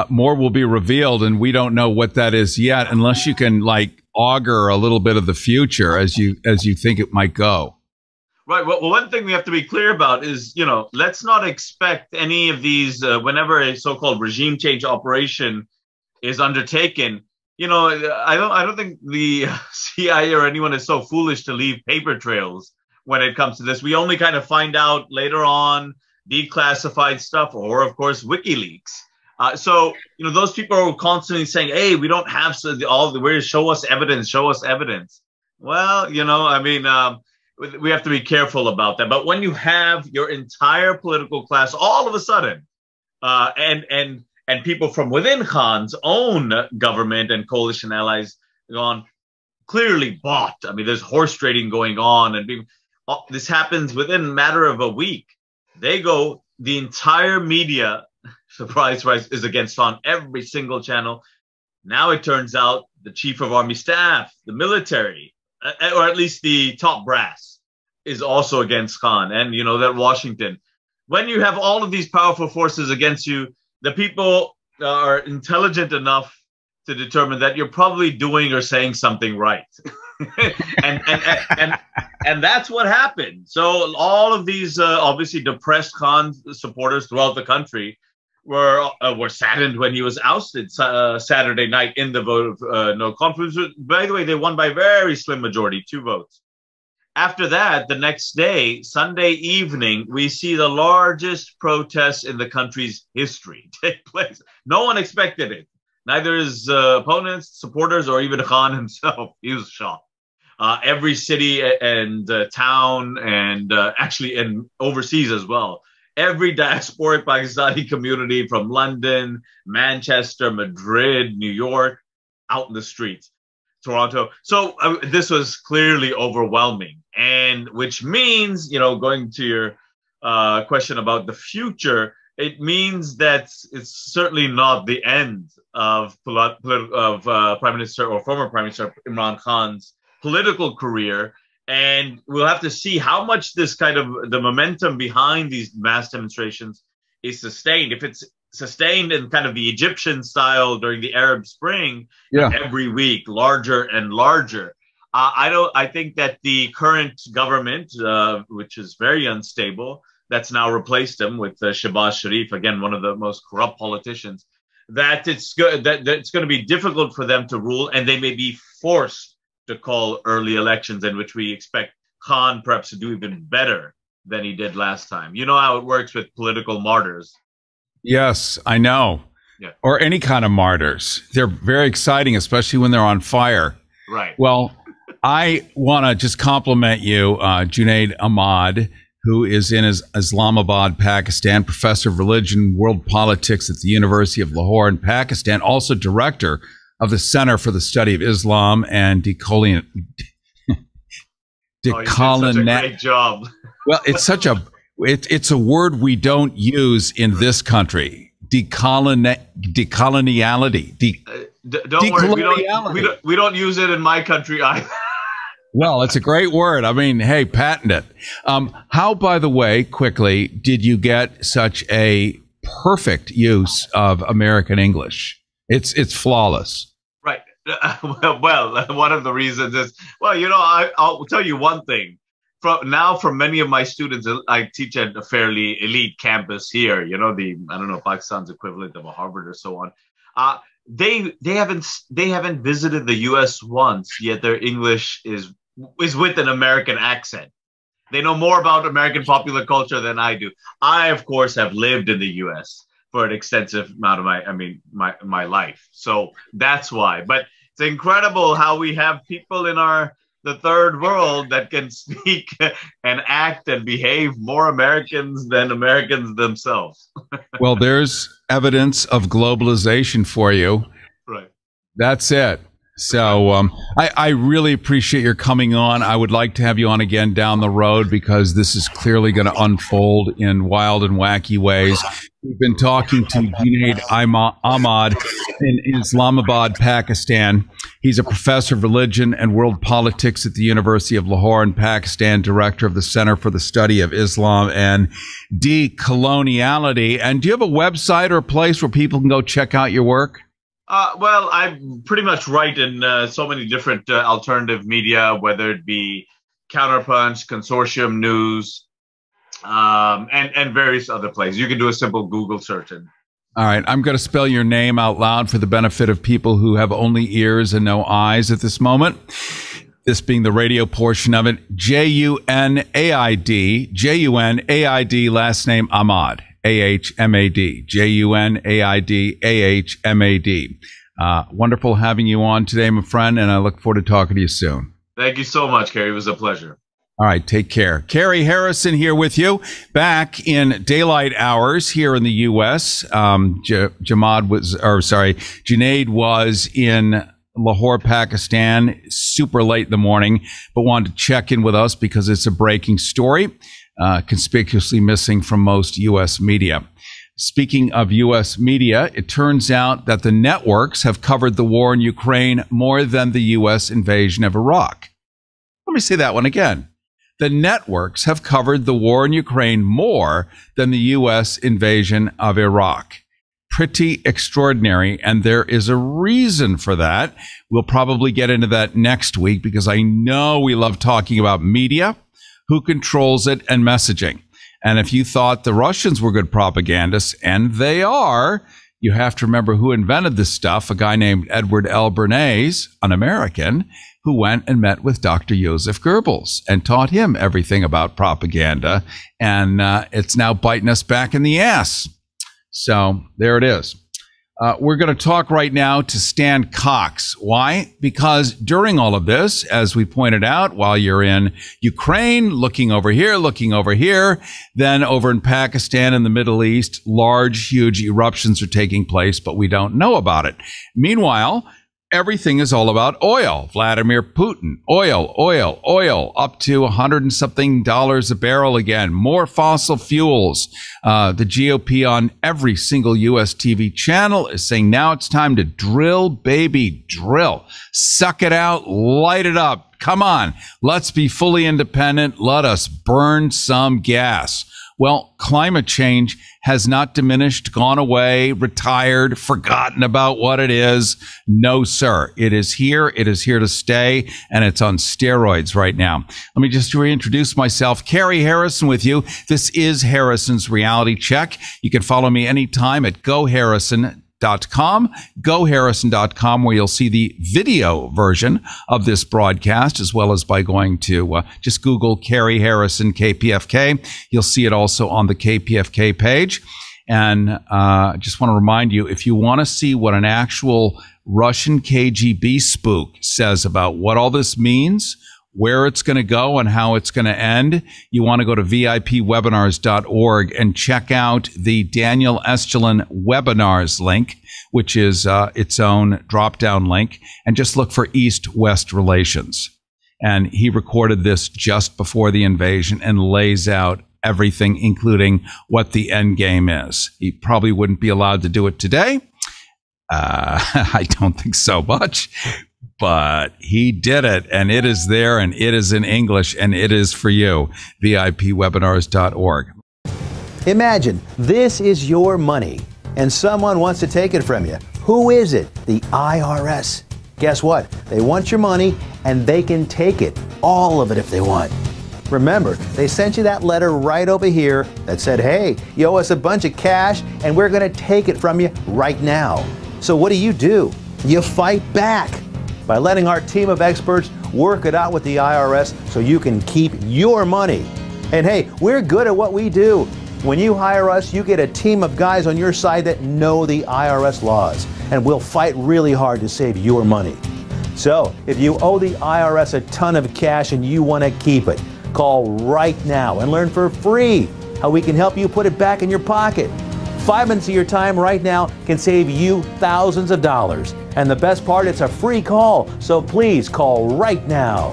more will be revealed, and we don't know what that is yet, unless you can augur a little bit of the future as you think it might go. Right. Well, one thing we have to be clear about is, let's not expect any of these whenever a so-called regime change operation is undertaken. I don't think the CIA or anyone is so foolish to leave paper trails when it comes to this. We only kind of find out later on declassified stuff, or of course WikiLeaks. So those people are constantly saying, "Hey, we don't have show us evidence, show us evidence." Well, we have to be careful about that. But when you have your entire political class all of a sudden, and people from within Khan's own government and coalition allies clearly bought. I mean, there's horse trading going on, and this happens within a matter of a week. The entire media, surprise, is against Khan, every single channel. Now it turns out the chief of army staff, the military, or at least the top brass, is also against Khan, and that Washington. When you have all of these powerful forces against you, the people are intelligent enough to determine that you're probably doing or saying something right. and that's what happened. So all of these obviously depressed Khan supporters throughout the country were saddened when he was ousted Saturday night in the vote of no confidence. By the way, they won by a very slim majority, 2 votes. After that, the next day, Sunday evening, we see the largest protests in the country's history take place. No one expected it. Neither his opponents, supporters, or even Khan himself. He was shocked. Every city and town, and overseas as well. Every diasporic Pakistani community from London, Manchester, Madrid, New York, out in the streets. Toronto. So this was clearly overwhelming, and which means, going to your question about the future, it means that it's certainly not the end of Prime Minister or former Prime Minister Imran Khan's political career, and we'll have to see how much this kind of the momentum behind these mass demonstrations is sustained. If it's sustained in kind of the Egyptian style during the Arab Spring, every week, larger and larger. I think that the current government, which is very unstable, that's now replaced him with Shehbaz Sharif, again, one of the most corrupt politicians, that it's going to be difficult for them to rule, and they may be forced to call early elections, in which we expect Khan perhaps to do even better than he did last time. You know how it works with political martyrs. Yes, I know. Yeah. Or any kind of martyrs. They're very exciting, especially when they're on fire. Right. Well, I want to just compliment you, JUNAID AHMAD, who is in Islamabad, Pakistan, professor of religion, world politics at the University of Lahore in Pakistan, also director of the Center for the Study of Islam and Decoloniality. Oh, you did such a great job. Well, it's a word we don't use in this country. Decoloniality. Don't worry, we don't use it in my country either. Well, it's a great word. I mean, hey, patent it. How, by the way, quickly, did you get such a perfect use of American English? It's flawless. Right. Well, one of the reasons is, I'll tell you one thing. For many of my students, I teach at a fairly elite campus here, I don't know, Pakistan's equivalent of a Harvard or so on. They haven't visited the US once, yet their English is with an American accent. They know more about American popular culture than I do. I, of course, have lived in the US for an extensive amount of my life. So that's why. But it's incredible how we have people in the third world that can speak and act and behave more Americans than Americans themselves. Well, there's evidence of globalization for you. Right. That's it. So I really appreciate your coming on. I would like to have you on again down the road because this is clearly going to unfold in wild and wacky ways. We've been talking to JUNAID AHMAD in Islamabad, Pakistan. He's a professor of religion and world politics at the University of Lahore in Pakistan, director of the Center for the Study of Islam and Decoloniality. And do you have a website or a place where people can go check out your work? Well, I pretty much write in so many different alternative media, whether it be Counterpunch, Consortium News, and various other places. You can do a simple Google search. All right. I'm going to spell your name out loud for the benefit of people who have only ears and no eyes at this moment. This being the radio portion of it. JUNAID, JUNAID, last name Ahmad. AHMAD, JUNAID, AHMAD. Wonderful having you on today, my friend, and I look forward to talking to you soon. Thank you so much, Cary. It was a pleasure. All right, take care. Cary Harrison here with you, back in daylight hours here in the U.S. JUNAID was in Lahore, Pakistan, super late in the morning, but wanted to check in with us because it's a breaking story. Conspicuously missing from most U.S. media. Speaking of U.S. media, it turns out that the networks have covered the war in Ukraine more than the U.S. invasion of Iraq. Let me say that one again. The networks have covered the war in Ukraine more than the U.S. invasion of Iraq. Pretty extraordinary, and there is a reason for that. We'll probably get into that next week because I know we love talking about media, who controls it, and messaging. And if you thought the Russians were good propagandists, and they are, you have to remember who invented this stuff, a guy named Edward L. Bernays, an American, who went and met with Dr. Joseph Goebbels and taught him everything about propaganda. And it's now biting us back in the ass. So there it is. We're going to talk right now to Stan Cox. Why? Because during all of this, as we pointed out, while you're in Ukraine, looking over here, then over in Pakistan and the Middle East, large, huge eruptions are taking place, but we don't know about it. Meanwhile, everything is all about oil. Vladimir Putin, oil, up to $100 and something a barrel again. More fossil fuels. The GOP on every single U.S. TV channel is saying now it's time to drill, baby, drill. Suck it out, light it up. Come on, let's be fully independent. Let us burn some gas. Well, climate change has not diminished, gone away, retired, forgotten about what it is. No, sir. It is here. It is here to stay, and it's on steroids right now. Let me just reintroduce myself. Cary Harrison with you. This is Harrison's Reality Check. You can follow me anytime at GoHarrison.com, GoHarrison.com, where you'll see the video version of this broadcast, as well as by going to just Google Cary Harrison KPFK. You'll see it also on the KPFK page. And I just want to remind you, if you want to see what an actual Russian KGB spook says about what all this means, where it's going to go and how it's going to end, you want to go to VIPwebinars.org and check out the Daniel Estulin webinars link, which is its own drop-down link, and just look for East-West relations. And he recorded this just before the invasion and lays out everything, including what the end game is. He probably wouldn't be allowed to do it today. I don't think so much. But he did it, and it is there, and it is in English, and it is for you. VIPwebinars.org. Imagine this is your money, and someone wants to take it from you. Who is it? The IRS. Guess what? They want your money, and they can take it, all of it if they want. Remember, they sent you that letter right over here that said, hey, you owe us a bunch of cash, and we're going to take it from you right now. So what do? You fight back by letting our team of experts work it out with the IRS so you can keep your money. And hey, we're good at what we do. When you hire us, you get a team of guys on your side that know the IRS laws, and we'll fight really hard to save your money. So if you owe the IRS a ton of cash and you want to keep it, call right now and learn for free how we can help you put it back in your pocket. 5 minutes of your time right now can save you thousands of dollars. And the best part, it's a free call. So please call right now.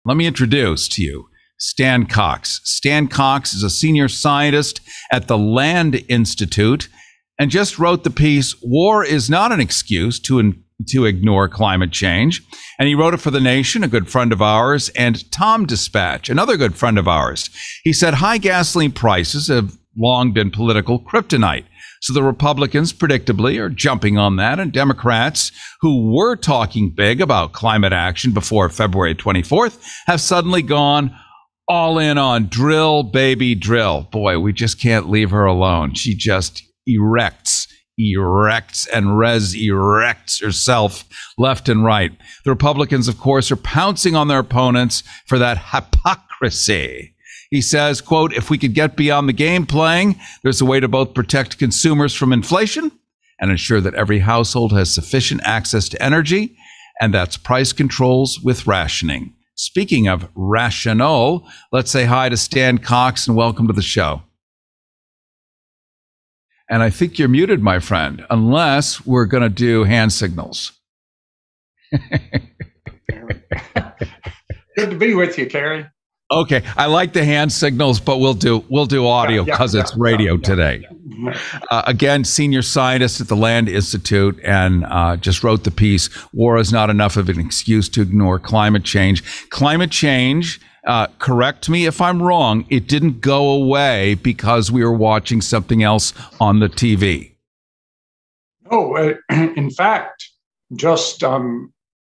Let me introduce to you Stan Cox. Stan Cox is a senior scientist at the Land Institute and just wrote the piece, War is Not an Excuse to Ignore Climate Change. And he wrote it for The Nation, a good friend of ours, and TomDispatch, another good friend of ours. He said high gasoline prices have long been political kryptonite. So the Republicans, predictably, are jumping on that, and Democrats, who were talking big about climate action before February 24th, have suddenly gone all in on drill, baby, drill. Boy, we just can't leave her alone. She just erects and resurrects herself left and right. The Republicans, of course, are pouncing on their opponents for that hypocrisy. He says, quote, if we could get beyond the game playing, there's a way to both protect consumers from inflation and ensure that every household has sufficient access to energy, and that's price controls with rationing. Speaking of rational, let's say hi to Stan Cox and welcome to the show. And I think you're muted, my friend, unless we're going to do hand signals. Good to be with you, Cary. Okay, I like the hand signals, but we'll do audio because it's radio today. Again, senior scientist at the Land Institute, and just wrote the piece, War is Not Enough of an Excuse to Ignore Climate Change. Climate change, correct me if I'm wrong, it didn't go away because we were watching something else on the TV. No, in fact, just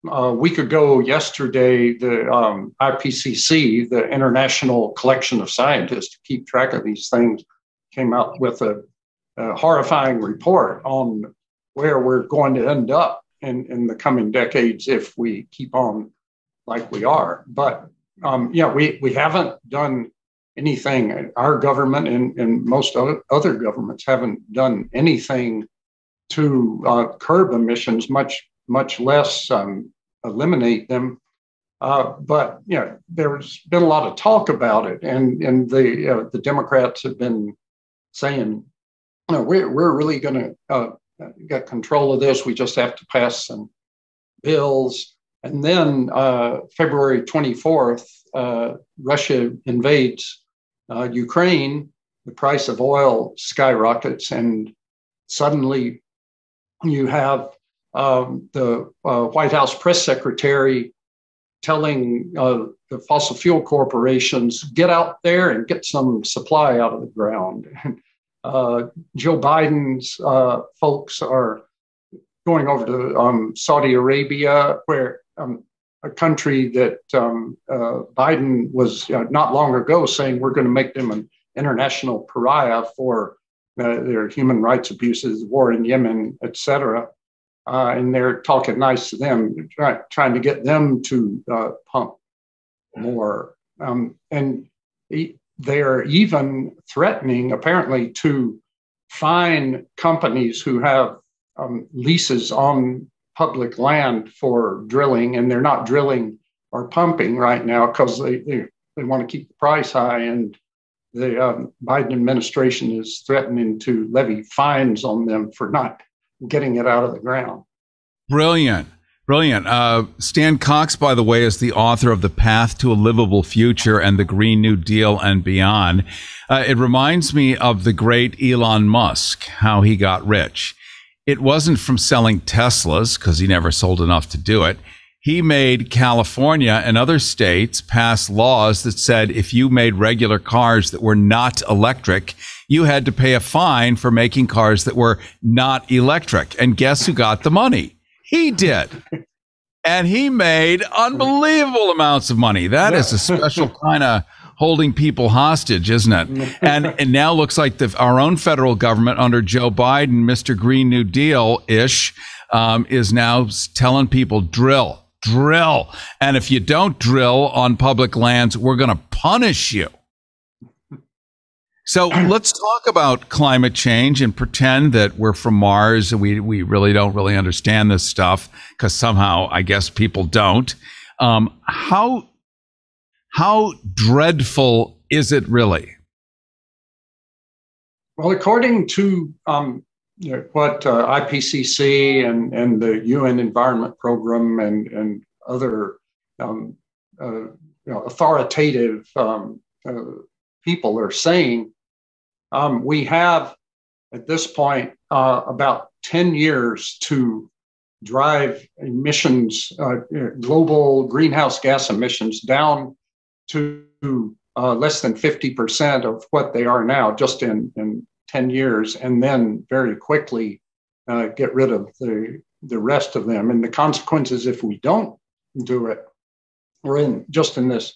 a week ago yesterday, the IPCC, the International Collection of Scientists to keep track of these things, came out with a horrifying report on where we're going to end up in the coming decades if we keep on like we are. But we haven't done anything. Our government and most other governments haven't done anything to curb emissions, much less eliminate them. But there's been a lot of talk about it, and the Democrats have been saying, we're really going to get control of this. We just have to pass some bills. And then February 24th, Russia invades Ukraine. The price of oil skyrockets, and suddenly you have the White House press secretary telling the fossil fuel corporations, get out there and get some supply out of the ground. Joe Biden's folks are going over to Saudi Arabia, where a country that Biden was not long ago saying we're going to make them an international pariah for their human rights abuses, war in Yemen, et cetera. And they're talking nice to them, trying to get them to pump more. And they're even threatening, apparently, to fine companies who have leases on public land for drilling, and they're not drilling or pumping right now because they want to keep the price high. And the Biden administration is threatening to levy fines on them for not getting it out of the ground. Brilliant. Brilliant. Stan Cox, by the way, is the author of The Path to a Livable Future and the Green New Deal and Beyond. It reminds me of the great Elon Musk, how he got rich. It wasn't from selling Teslas, because he never sold enough to do it. He made California and other states pass laws that said if you made regular cars that were not electric, you had to pay a fine for making cars that were not electric. And guess who got the money? He did. And he made unbelievable amounts of money. That is a special kind of holding people hostage, isn't it? And now looks like our own federal government under Joe Biden, Mr. Green New Deal-ish, is now telling people drill. And if you don't drill on public lands, we're going to punish you. So let's talk about climate change and pretend that we're from Mars. We really don't really understand this stuff because somehow I guess people don't. How dreadful is it really? Well, according to what IPCC and the UN Environment Program and other authoritative people are saying, we have at this point about 10 years to drive emissions, global greenhouse gas emissions down to less than 50% of what they are now, just in 10 years, and then very quickly get rid of the rest of them. And the consequences, if we don't do it, we're in this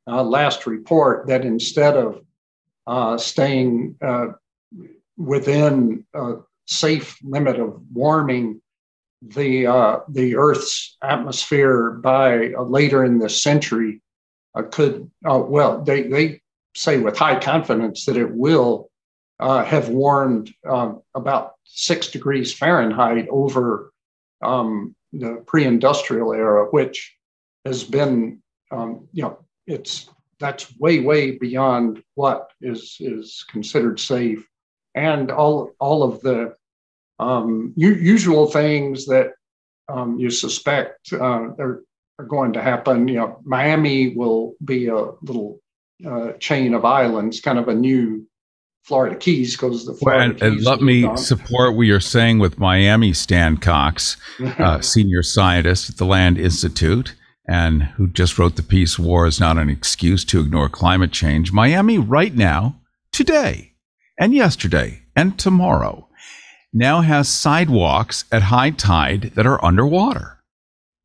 last report that instead of staying within a safe limit of warming the Earth's atmosphere by later in this century, they say with high confidence that it will have warmed about 6 degrees Fahrenheit over the pre-industrial era, which has been, that's way beyond what is considered safe, and all of the usual things that you suspect are going to happen. Miami will be a little chain of islands, kind of a new Florida Keys, because the Florida Keys. And let me support what you're saying with Miami. Stan Cox, senior scientist at the Land Institute, and who just wrote the piece, "War is not an excuse to ignore climate change." Miami right now, today, and yesterday, and tomorrow, now has sidewalks at high tide that are underwater.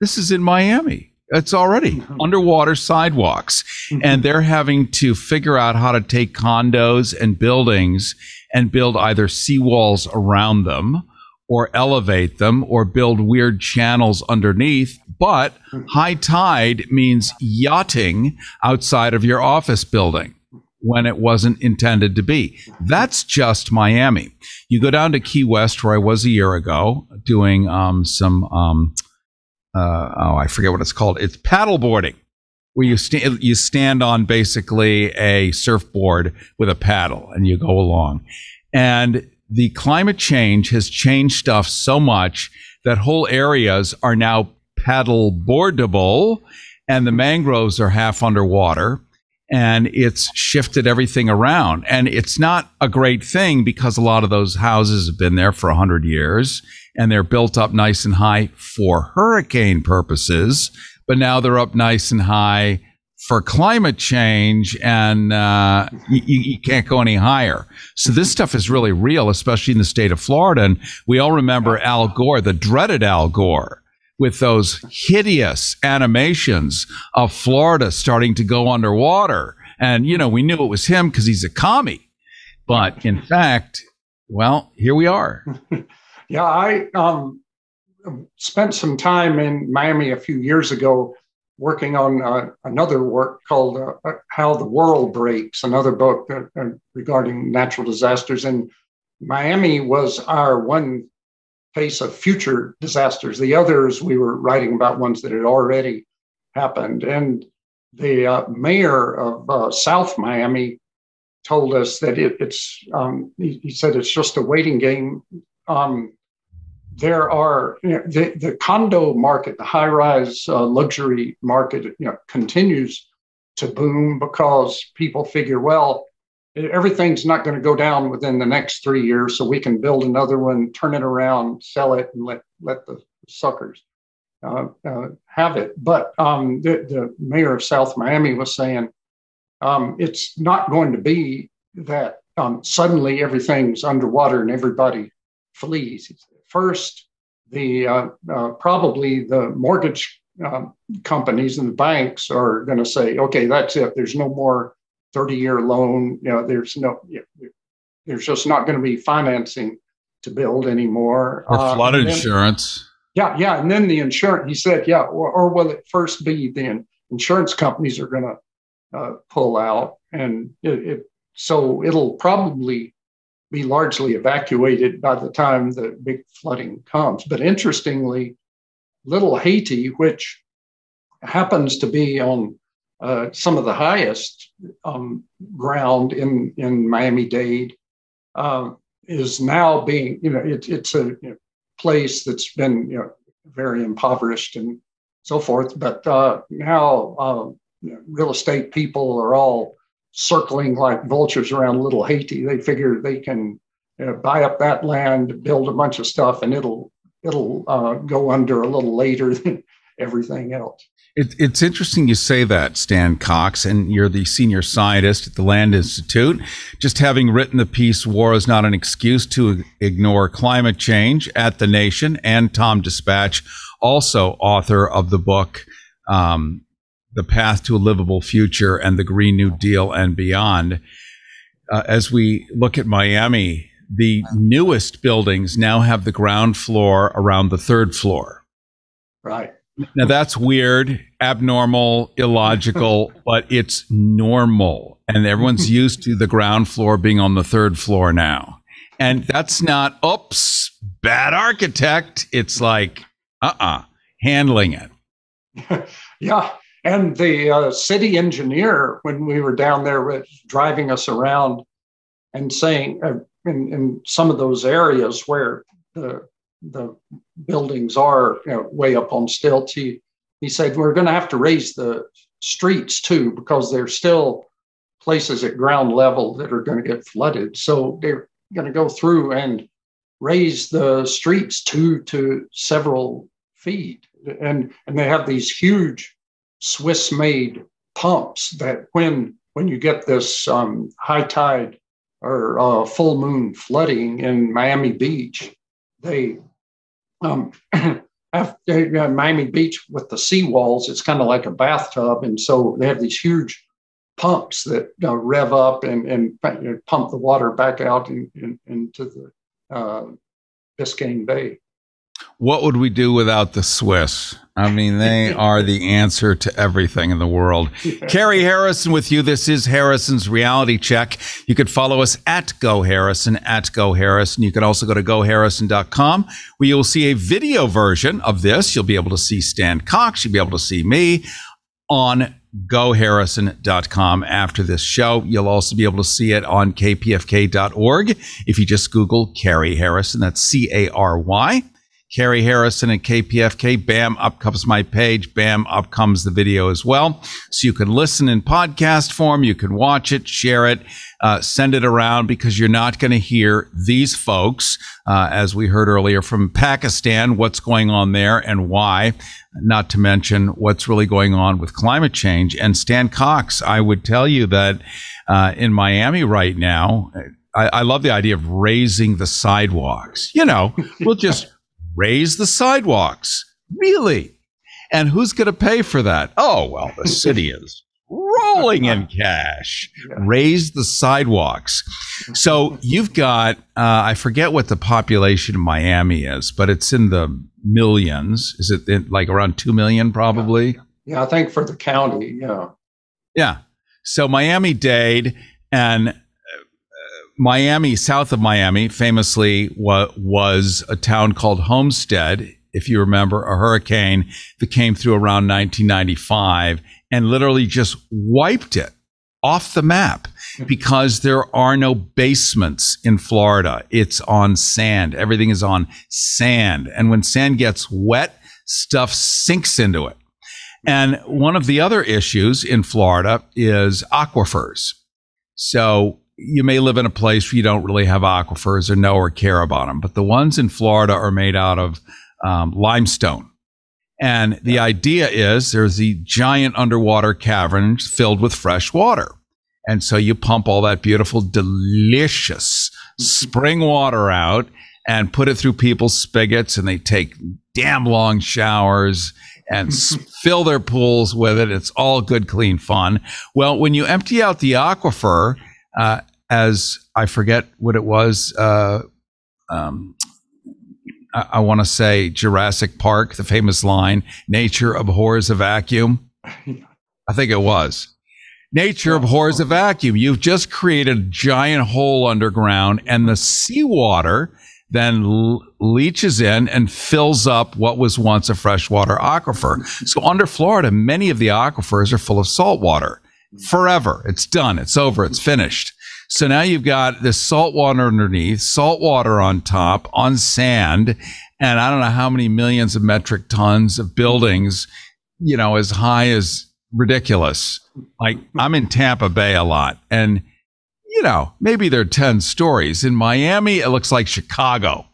This is in Miami. It's already underwater sidewalks. And they're having to figure out how to take condos and buildings and build either seawalls around them or elevate them or build weird channels underneath. But high tide means yachting outside of your office building when it wasn't intended to be. That's just Miami. You go down to Key West, where I was a year ago, doing I forget what it's called. It's paddleboarding, where you stand on basically a surfboard with a paddle and you go along. And the climate change has changed stuff so much that whole areas are now paddleboardable, and the mangroves are half underwater. And it's shifted everything around. And it's not a great thing because a lot of those houses have been there for 100 years and they're built up nice and high for hurricane purposes. but now they're up nice and high for climate change, and you can't go any higher. So this stuff is really real, especially in the state of Florida. And we all remember Al Gore, the dreaded Al Gore, with those hideous animations of Florida starting to go underwater. And, you know, we knew it was him because he's a commie. But in fact, well, here we are. Yeah, I spent some time in Miami a few years ago working on another work called How the World Breaks, another book regarding natural disasters. And Miami was our one case of future disasters. The others, we were writing about ones that had already happened. And the mayor of South Miami told us that he said it's just a waiting game. There are, the condo market, the high-rise luxury market, continues to boom because people figure, well, everything's not going to go down within the next 3 years, so we can build another one, turn it around, sell it, and let the suckers have it. But the mayor of South Miami was saying it's not going to be that suddenly everything's underwater and everybody flees. First, probably the mortgage companies and the banks are going to say, okay, that's it. There's no more 30-year loan. There's just not going to be financing to build anymore. Or flood insurance. Yeah. And then the insurance, he said, or will it first be the insurance companies are going to pull out? And so it'll probably be largely evacuated by the time the big flooding comes. But interestingly, Little Haiti, which happens to be on some of the highest ground in Miami-Dade, is now being, it's a place that's been very impoverished and so forth. But now real estate people are all circling like vultures around Little Haiti. They figure they can buy up that land, build a bunch of stuff, and it'll go under a little later than everything else. It's interesting you say that, Stan Cox, and you're the senior scientist at the Land Institute. Just having written the piece, War is Not an Excuse to Ignore Climate Change at the Nation and TomDispatch, also author of the book, The Path to a Livable Future and the Green New Deal and Beyond. As we look at Miami, the newest buildings now have the ground floor around the third floor. Right. Now that's weird, abnormal, illogical, but it's normal. And everyone's used to the ground floor being on the third floor now. And that's not, oops, bad architect. It's like, handling it. Yeah. And the city engineer, when we were down there, was driving us around and saying in some of those areas where the buildings are way up on stilts, he said, we're going to have to raise the streets too, because there's still places at ground level that are going to get flooded. So they're going to go through and raise the streets 2 to several feet. And they have these huge Swiss-made pumps that when you get this high tide or full moon flooding in Miami Beach, they have Miami Beach with the seawalls. It's kind of like a bathtub, and so they have these huge pumps that rev up and pump the water back out into the Biscayne Bay. What would we do without the Swiss? I mean, they are the answer to everything in the world. Cary Harrison with you. This is Harrison's Reality Check. You could follow us at GoHarrison, at GoHarrison. You can also go to GoHarrison.com, where you'll see a video version of this. You'll be able to see Stan Cox. You'll be able to see me on GoHarrison.com after this show. You'll also be able to see it on KPFK.org. If you just Google Cary Harrison, that's C-A-R-Y. Cary Harrison at KPFK. Bam, up comes my page. Bam, up comes the video as well. So you can listen in podcast form. You can watch it, share it, send it around, because you're not going to hear these folks, as we heard earlier from Pakistan, what's going on there and why. not to mention what's really going on with climate change. And Stan Cox, I would tell you that in Miami right now, I love the idea of raising the sidewalks. We'll just raise the sidewalks. Really? And who's going to pay for that? Oh, well, the city is rolling in cash. Raise the sidewalks. So you've got, I forget what the population of Miami is, but it's in the millions. Is it like around 2 million probably? Yeah, I think for the county, yeah. Yeah. So Miami-Dade and Miami, south of Miami, famously was a town called Homestead, if you remember, a hurricane that came through around 1995 and literally just wiped it off the map because there are no basements in Florida. It's on sand. Everything is on sand. And when sand gets wet, stuff sinks into it. And one of the other issues in Florida is aquifers. So you may live in a place where you don't really have aquifers or know or care about them, but the ones in Florida are made out of limestone. And the idea is there's the giant underwater caverns filled with fresh water. And so you pump all that beautiful, delicious spring water out and put it through people's spigots, and they take damn long showers and fill their pools with it. It's all good, clean fun. Well, when you empty out the aquifer, as I forget what it was, I want to say Jurassic Park, the famous line, nature abhors a vacuum. I think it was. Nature abhors a vacuum. You've just created a giant hole underground, and the seawater then leaches in and fills up what was once a freshwater aquifer. So under Florida, many of the aquifers are full of salt water. Forever. It's done. It's over. It's finished. So now you've got this salt water underneath, salt water on top, on sand, and I don't know how many millions of metric tons of buildings, as high as ridiculous. Like, I'm in Tampa Bay a lot, and, maybe they're 10 stories. In Miami, it looks like Chicago.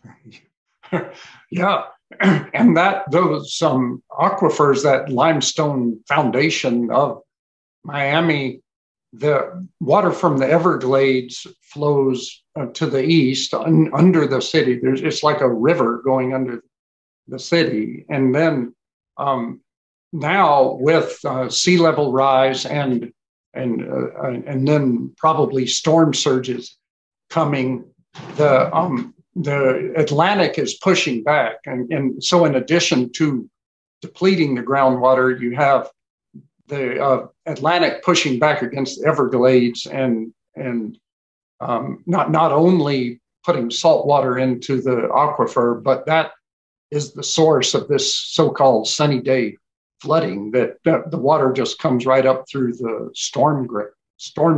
Yeah. And those aquifers, that limestone foundation of Miami, the water from the Everglades flows to the east under the city. It's like a river going under the city. And then now with sea level rise and then probably storm surges coming, the Atlantic is pushing back. And so in addition to depleting the groundwater, you have the Atlantic pushing back against the Everglades and not only putting salt water into the aquifer, but that is the source of this so-called sunny day flooding, that the water just comes right up through the storm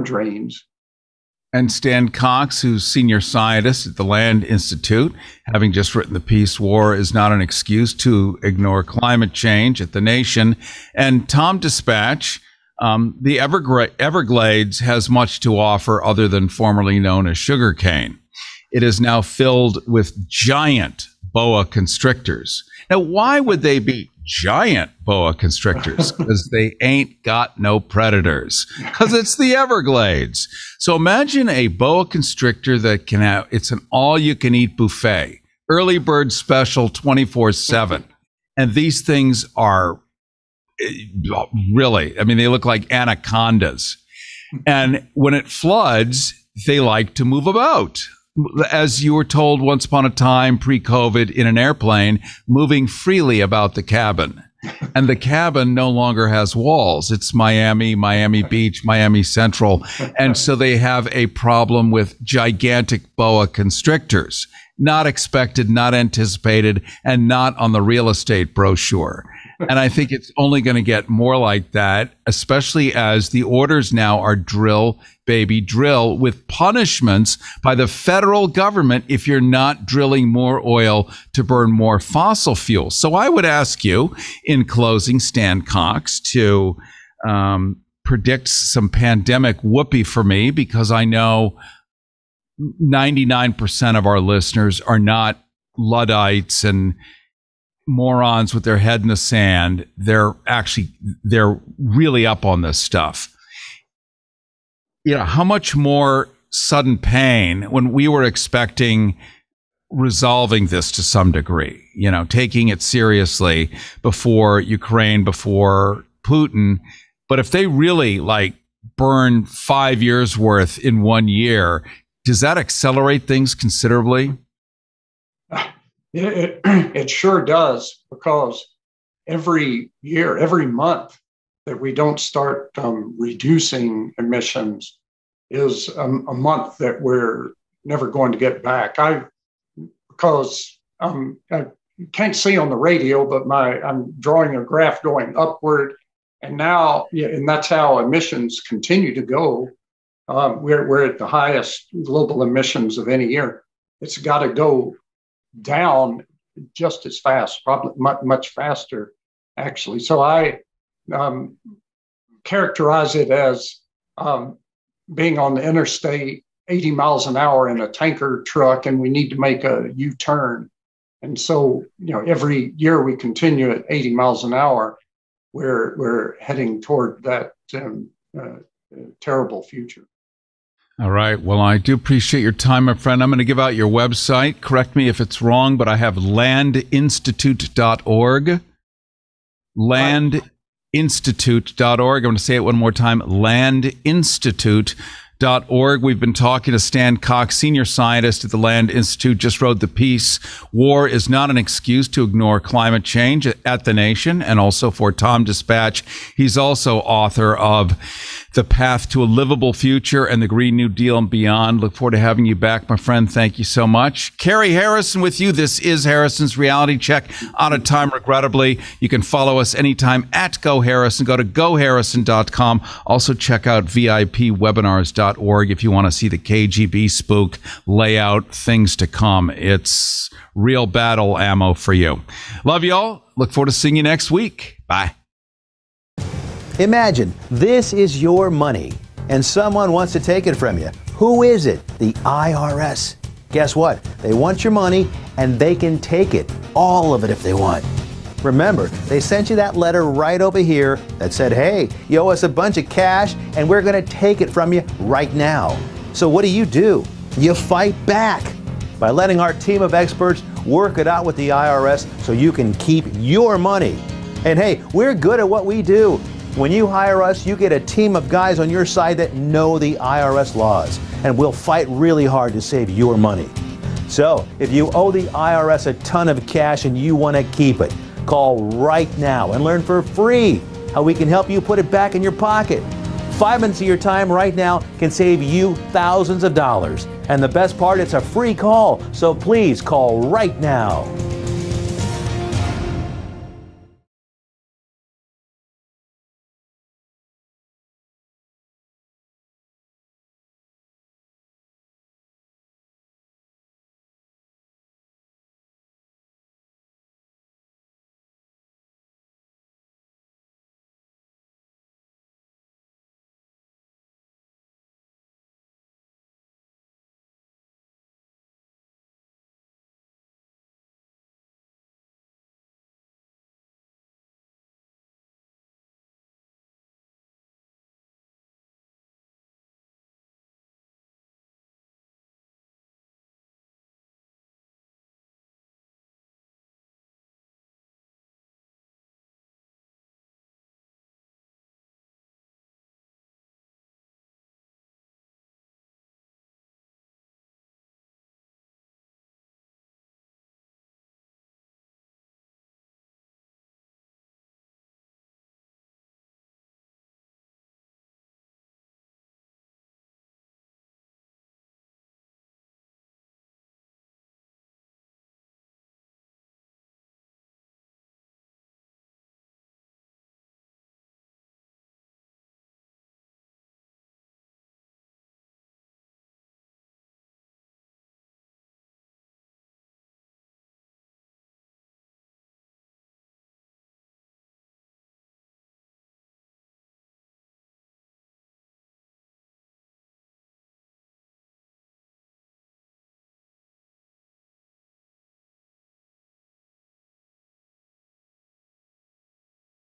drains. And Stan Cox, who's senior scientist at the Land Institute, having just written the piece, War is Not an Excuse to Ignore Climate Change, at the Nation. And TomDispatch, the Everglades has much to offer other than formerly known as sugarcane. It is now filled with giant boa constrictors. Now, why would they be giant boa constrictors? Because they ain't got no predators. Because it's the Everglades. So imagine a boa constrictor that can have, it's an all-you-can-eat buffet, early bird special 24/7. And these things are really, they look like anacondas. And when it floods, they like to move about. As you were told once upon a time, pre-COVID, in an airplane, moving freely about the cabin. And the cabin no longer has walls. It's Miami, Miami Beach, Miami Central. And so they have a problem with gigantic boa constrictors. Not expected, not anticipated, and not on the real estate brochure. And I think it's only going to get more like that, especially as the orders now are drill, baby, drill, with punishments by the federal government if you're not drilling more oil to burn more fossil fuels. So I would ask you, in closing, Stan Cox, to predict some pandemic whoopee for me, because I know 99% of our listeners are not Luddites and morons with their head in the sand. They're really up on this stuff. You know, how much more sudden pain when we were expecting resolving this to some degree, you know, taking it seriously before Ukraine, before Putin. But if they really like burn 5 years worth in 1 year, does that accelerate things considerably? It sure does, because every year, every month that we don't start reducing emissions is a month that we're never going to get back. Because you can't see on the radio, but I'm drawing a graph going upward, and now, and that's how emissions continue to go. We're at the highest global emissions of any year. It's got to go down just as fast, probably much faster, actually. So I characterize it as being on the interstate 80 miles an hour in a tanker truck, and we need to make a U-turn. And so, you know, every year we continue at 80 miles an hour, we're heading toward that terrible future. All right. Well, I do appreciate your time, my friend. I'm going to give out your website. Correct me if it's wrong, but I have landinstitute.org. Landinstitute.org. I'm going to say it one more time. Landinstitute.org. We've been talking to Stan Cox, senior scientist at the Land Institute, just wrote the piece, War is Not an Excuse to Ignore Climate Change, at The Nation, and also for TomDispatch. He's also author of The Path to a Livable Future and the Green New Deal and Beyond. Look forward to having you back, my friend. Thank you so much. Cary Harrison with you. This is Harrison's Reality Check. Out of time, regrettably. You can follow us anytime at GoHarrison. Go to GoHarrison.com. Also check out VIPwebinars.org if you want to see the KGB spook layout, things to come. It's real battle ammo for you. Love y'all. Look forward to seeing you next week. Bye. Imagine this is your money and someone wants to take it from you. Who is it? The IRS. Guess what? They want your money and they can take it, all of it if they want. Remember, they sent you that letter right over here that said, hey, you owe us a bunch of cash and we're going to take it from you right now. So what do? You fight back by letting our team of experts work it out with the IRS so you can keep your money. And hey, we're good at what we do. When you hire us, you get a team of guys on your side that know the IRS laws, and we'll fight really hard to save your money. So if you owe the IRS a ton of cash and you want to keep it, call right now and learn for free how we can help you put it back in your pocket. 5 minutes of your time right now can save you thousands of dollars. And the best part, it's a free call, so please call right now.